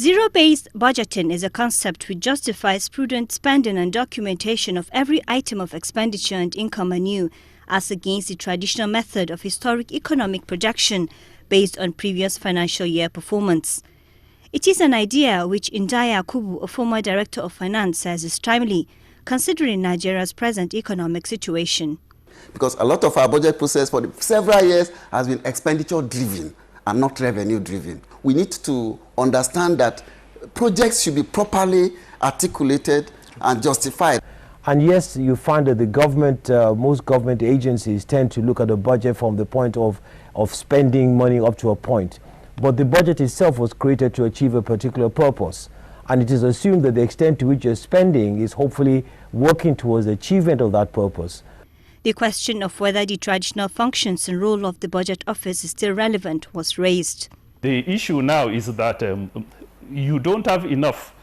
Zero-based budgeting is a concept which justifies prudent spending and documentation of every item of expenditure and income anew, as against the traditional method of historic economic projection based on previous financial year performance. It is an idea which Indaya Kubu, a former director of finance, says is timely, considering Nigeria's present economic situation. Because a lot of our budget process for several years has been expenditure-driven and not revenue-driven. We need to understand that projects should be properly articulated and justified. And yes, you find that the government, most government agencies tend to look at the budget from the point of spending money up to a point. But the budget itself was created to achieve a particular purpose. And it is assumed that the extent to which you're spending is hopefully working towards the achievement of that purpose. The question of whether the traditional functions and role of the budget office is still relevant was raised. The issue now is that you don't have enough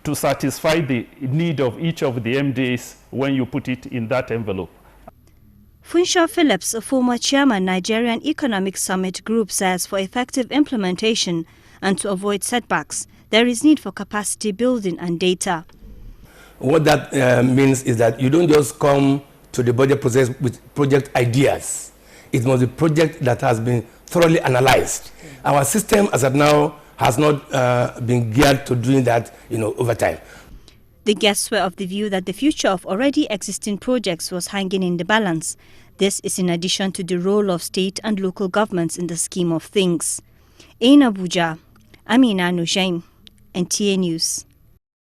to satisfy the need of each of the MDAs when you put it in that envelope. Funshaw Phillips, a former chairman Nigerian Economic Summit Group, says for effective implementation and to avoid setbacks, there is need for capacity building and data. What that means is that you don't just come to the budget process with project ideas. It must be a project that has been thoroughly analyzed. Our system as of now has not been geared to doing that, over time. The guests were of the view that the future of already existing projects was hanging in the balance. This is in addition to the role of state and local governments in the scheme of things. In Abuja, Amina Nushaim, NTA News.